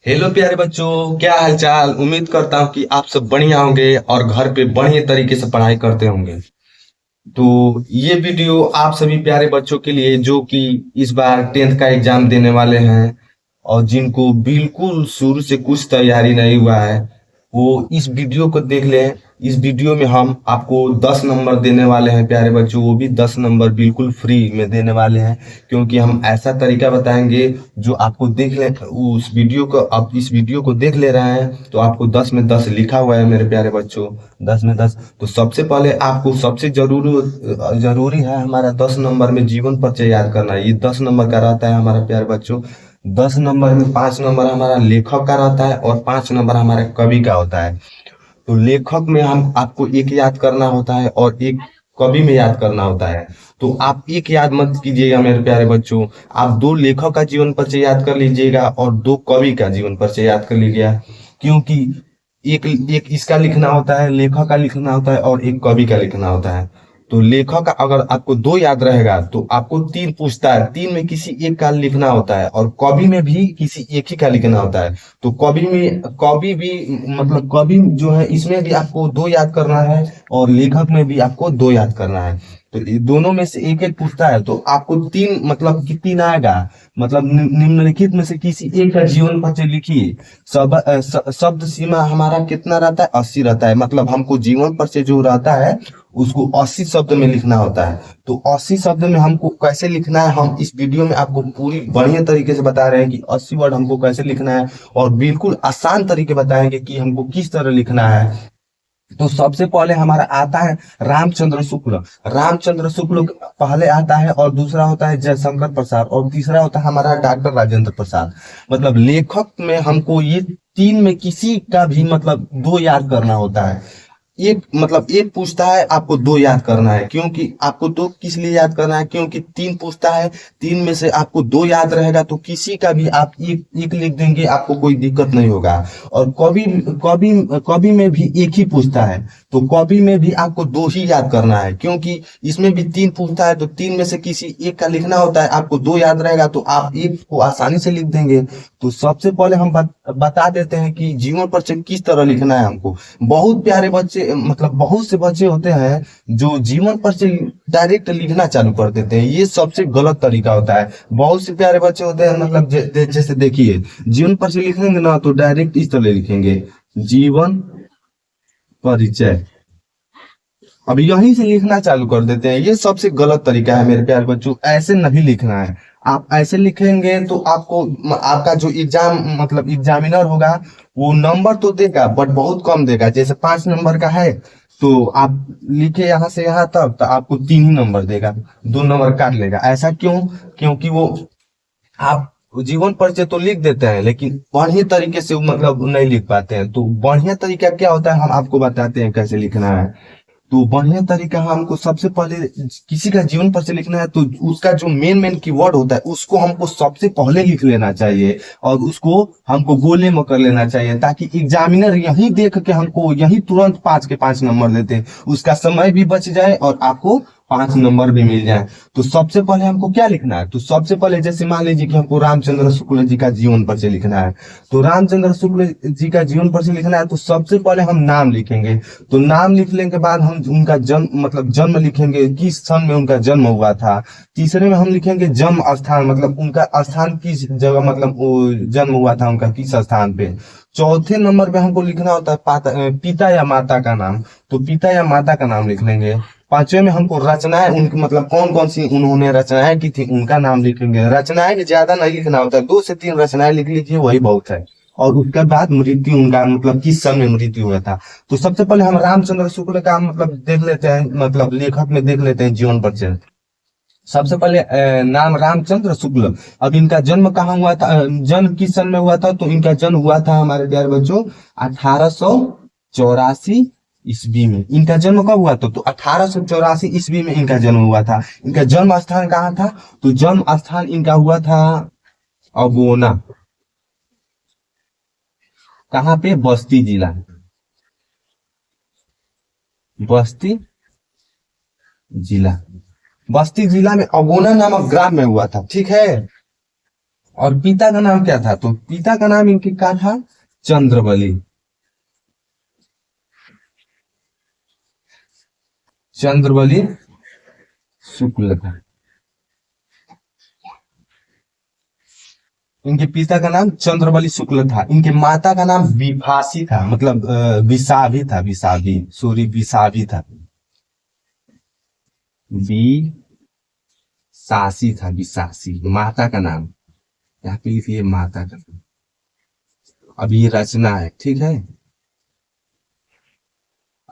Hello प्यारे बच्चों, क्या हालचाल। उम्मीद करता हूँ कि आप सब बढ़िया होंगे और घर पे बढ़िया तरीके से पढ़ाई करते होंगे। तो ये वीडियो आप सभी प्यारे बच्चों के लिए जो कि इस बार 10th का एग्जाम देने वाले हैं और जिनको बिल्कुल शुरू से कुछ तैयारी नहीं हुआ है, वो इस वीडियो को देख लें। इस वीडियो में हम आपको 10 नंबर देने वाले हैं प्यारे बच्चों, वो भी 10 नंबर बिल्कुल फ्री में देने वाले हैं। क्योंकि हम ऐसा तरीका बताएंगे जो आपको देख ले, उस वीडियो को आप इस वीडियो को देख ले रहे हैं तो आपको 10 में 10 लिखा हुआ है मेरे प्यारे बच्चों। 10 में 10। तो सबसे पहले आपको सबसे जरूरी जरूरी है हमारा 10 नंबर में जीवन परिचय याद करना है। ये 10 नंबर का रहता है हमारा प्यारे बच्चों। 10 नंबर में 5 नंबर हमारा लेखक का रहता है और 5 नंबर हमारे कवि का होता है। तो लेखक में हम आपको एक याद करना होता है और एक कवि में याद करना होता है। तो आप एक याद मत कीजिएगा मेरे प्यारे बच्चों, आप दो लेखक का जीवन परिचय याद कर लीजिएगा और दो कवि का जीवन परिचय याद कर लीजिएगा। क्योंकि एक एक इसका लिखना होता है, लेखक का लिखना होता है और एक कवि का लिखना होता है। तो लेखक का अगर आपको दो याद रहेगा तो आपको तीन पूछता है, तीन में किसी एक का लिखना होता है और कवि में भी किसी एक ही का लिखना होता है। तो कवि भी मतलब कवि जो है इसमें भी आपको दो याद करना है और लेखक में भी आपको दो याद करना है। तो ये दोनों में से एक एक पूछता है तो आपको तीन मतलब तीन आएगा। मतलब निम्नलिखित में से किसी एक का जीवन परिचय लिखिए। शब्द सीमा हमारा कितना रहता है? 80 रहता है। मतलब हमको जीवन परिचय जो रहता है उसको 80 शब्द में लिखना होता है। तो 80 शब्द में हमको कैसे लिखना है हम इस वीडियो में आपको पूरी बढ़िया तरीके से बता रहे हैं कि 80 वर्ड हमको कैसे लिखना है और बिल्कुल आसान तरीके बताएंगे कि हमको किस तरह लिखना है। तो सबसे पहले हमारा आता है रामचंद्र शुक्ल। रामचंद्र शुक्ल पहले आता है और दूसरा होता है जयशंकर प्रसाद और तीसरा होता है हमारा डॉक्टर राजेंद्र प्रसाद। मतलब लेखक में हमको ये तीन में किसी का भी मतलब दो याद करना होता है। एक मतलब एक पूछता है आपको दो याद करना है। क्योंकि आपको दो किस लिए याद करना है? क्योंकि तीन पूछता है, तीन में से आपको दो याद रहेगा तो किसी का भी आप एक एक लिख देंगे, आपको कोई दिक्कत नहीं होगा। और कवि कवि कवि में भी एक ही पूछता है तो कवि में भी आपको दो ही याद करना है। क्योंकि इसमें भी तीन पूछता है तो तीन में से किसी एक का लिखना होता है, आपको दो याद रहेगा तो आप एक को आसानी से लिख देंगे। तो सबसे पहले हम बता देते हैं कि जीवन परिचय किस तरह लिखना है हमको। बहुत प्यारे बच्चे मतलब बहुत से बच्चे होते हैं जो जीवन परिचय डायरेक्ट लिखना चालू कर देते हैं, ये सबसे गलत तरीका होता है। बहुत से प्यारे बच्चे होते हैं मतलब जैसे देखिए जीवन परिचय लिखेंगे ना तो डायरेक्ट इस तरह लिखेंगे, जीवन परिचय। अब यहीं से लिखना चालू कर देते हैं, ये सबसे गलत तरीका है मेरे प्यारे बच्चों। ऐसे नहीं लिखना है। आप ऐसे लिखेंगे तो आपको आपका जो एग्जाम मतलब एग्जामिनर होगा वो नंबर तो देगा बट बहुत कम देगा। जैसे 5 नंबर का है तो आप लिखे यहाँ से यहाँ तक तो आपको 3 ही नंबर देगा, 2 नंबर काट लेगा। ऐसा क्यों? क्योंकि वो आप जीवन परिचय तो लिख देते हैं लेकिन बढ़िया तरीके से वो मतलब नहीं लिख पाते हैं। तो बढ़िया तरीका क्या होता है हम आपको बताते हैं कैसे लिखना है। तो बढ़िया तरीका है, हमको सबसे पहले किसी का जीवन परिचय लिखना है तो उसका जो मेन मेन कीवर्ड होता है उसको हमको सबसे पहले लिख लेना चाहिए और उसको हमको गोले में कर लेना चाहिए ताकि एग्जामिनर यही देख के हमको यही तुरंत 5 के 5 नंबर देते हैं, उसका समय भी बच जाए और आपको 5 नंबर भी मिल जाए। तो सबसे पहले हमको क्या लिखना है? तो सबसे पहले जैसे मान लीजिए कि हमको रामचंद्र शुक्ल जी का जीवन परिचय लिखना है। तो रामचंद्र शुक्ल जी का जीवन परिचय लिखना है तो सबसे पहले हम नाम लिखेंगे। तो नाम लिखने के बाद हम उनका जन्म मतलब जन्म लिखेंगे, किस सन में उनका जन्म हुआ था। तीसरे में हम लिखेंगे जन्म स्थान, मतलब उनका स्थान किस जगह मतलब वो जन्म हुआ था उनका किस स्थान पे। चौथे नंबर पे हमको लिखना होता है पिता या माता का नाम। तो पिता या माता का नाम लिख लेंगे। पांचवे में हमको रचनाएं उनकी मतलब कौन कौन सी उन्होंने रचनाएं की थी उनका नाम लिखेंगे। रचनाएं भी ज्यादा नहीं लिखना होता है, 2 से 3 रचनाएं लिख लीजिए वही बहुत है। और उसके बाद मृत्यु उनका मतलब किस सन में मृत्यु हुआ था। तो सबसे पहले हम रामचंद्र शुक्ल का मतलब देख लेते हैं, मतलब लेखक में देख लेते हैं जीवन परिचय। सबसे पहले नाम रामचंद्र शुक्ल। अब इनका जन्म कहाँ हुआ था, जन्म किस सन में हुआ था? तो इनका जन्म हुआ था हमारे प्यारे बच्चों 1884 ईस्वी में। इनका जन्म कब हुआ था? तो 1884 ईस्वी में इनका जन्म हुआ था। इनका जन्म स्थान कहाँ था? तो जन्म स्थान इनका हुआ था अगोना। कहाँ पे? बस्ती जिला, बस्ती जिला। बस्ती जिला में अगोना नामक ग्राम में हुआ था, ठीक है। और पिता का नाम क्या था? तो पिता का नाम इनके क्या था? चंद्रबली। चंद्रबली शुक्ल था। इनके पिता का नाम चंद्रबली शुक्ल था। इनके माता का नाम विभासी था, मतलब विसाभी था, विसाभी, सॉरी, विसाभी था। विसासी था, विसासी माता का नाम। यहाँ पे लिखिए माता का नाम। अब ये रचना है, ठीक है।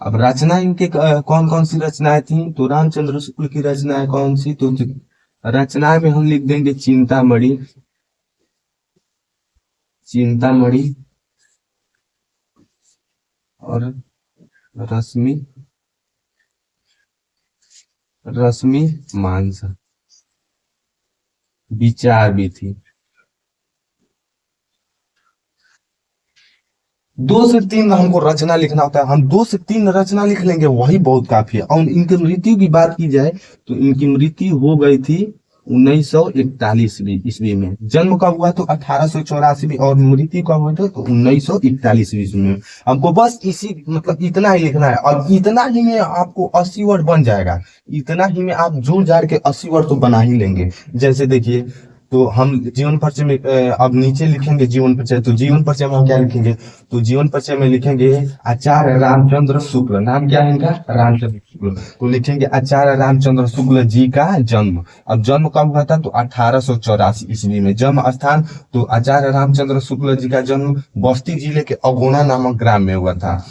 अब रचना इनके कौन कौन सी रचनाएं थी? तो रामचंद्र शुक्ल की रचनाएं कौन सी? तो रचनाएं में हम लिख देंगे चिंतामणि, चिंतामणि और रश्मि, रश्मि मानसा, विचार भी थी। 2 से 3 हमको रचना लिखना होता है, हम 2 से 3 रचना लिख लेंगे, वही बहुत काफी है। और इनकी मृत्यु की बात की जाए तो इनकी मृत्यु हो गई थी 1941 ईस्वी में। जन्म कब हुआ? तो 1884 में। और मृत्यु कब हुई? तो 1941 ईस्वी में। हमको बस इसी मतलब इतना ही लिखना है, और इतना ही में आपको 80 वर्ड बन जाएगा। इतना ही में आप जोड़ जाड़ के 80 वर्ड तो बना ही लेंगे। जैसे देखिए, तो हम जीवन परिचय में अब नीचे लिखेंगे जीवन परिचय। तो जीवन परिचय में हम क्या लिखेंगे? तो जीवन परिचय में लिखेंगे आचार्य रामचंद्र शुक्ल। नाम क्या है इनका? रामचंद्र शुक्ल। तो लिखेंगे आचार्य रामचंद्र शुक्ल जी का जन्म। अब जन्म कब हुआ था? तो 1884 ईस्वी में। जन्म स्थान तो आचार्य रामचंद्र शुक्ल जी का जन्म बस्ती जिले के अगोना नामक ग्राम में हुआ था।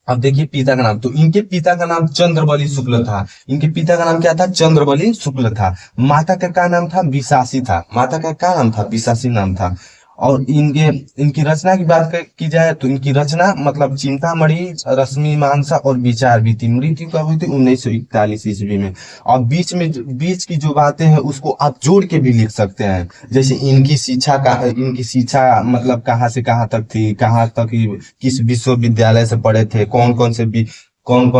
अब देखिए पिता का नाम, तो इनके पिता का नाम चंद्रबली शुक्ल था। इनके पिता का नाम क्या था? चंद्रबली शुक्ल था। माता का क्या नाम था? विशासी था। माता का क्या नाम था? विशासी नाम था। और इनके इनकी रचना की बात की जाए तो इनकी रचना मतलब चिंतामणि, रश्मि मानसा और विचार भी थी। मृत्यु कब हुई थी? 1941 ईस्वी में। और बीच की जो बातें हैं उसको आप जोड़ के भी लिख सकते हैं। जैसे इनकी शिक्षा मतलब कहाँ से कहाँ तक थी, कहाँ तक किस विश्वविद्यालय से पढ़े थे, कौन कौन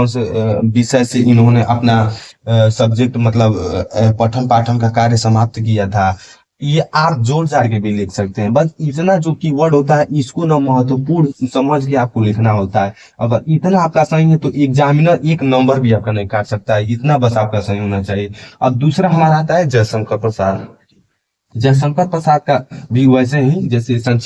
से विषय से इन्होंने अपना सब्जेक्ट मतलब पठन पाठन का कार्य समाप्त किया था। ये आप जोड़ जाड़ के भी लिख सकते हैं। बस इतना जो कीवर्ड होता है इसको ना महत्वपूर्ण समझ के आपको लिखना होता है। अगर इतना आपका सही है तो एग्जामिनर 1 नंबर भी आपका नहीं काट सकता है। इतना बस आपका सही होना चाहिए। अब दूसरा हमारा आता है जयशंकर प्रसाद। जयशंकर प्रसाद का भी वैसे ही जैसे संक्षिप्त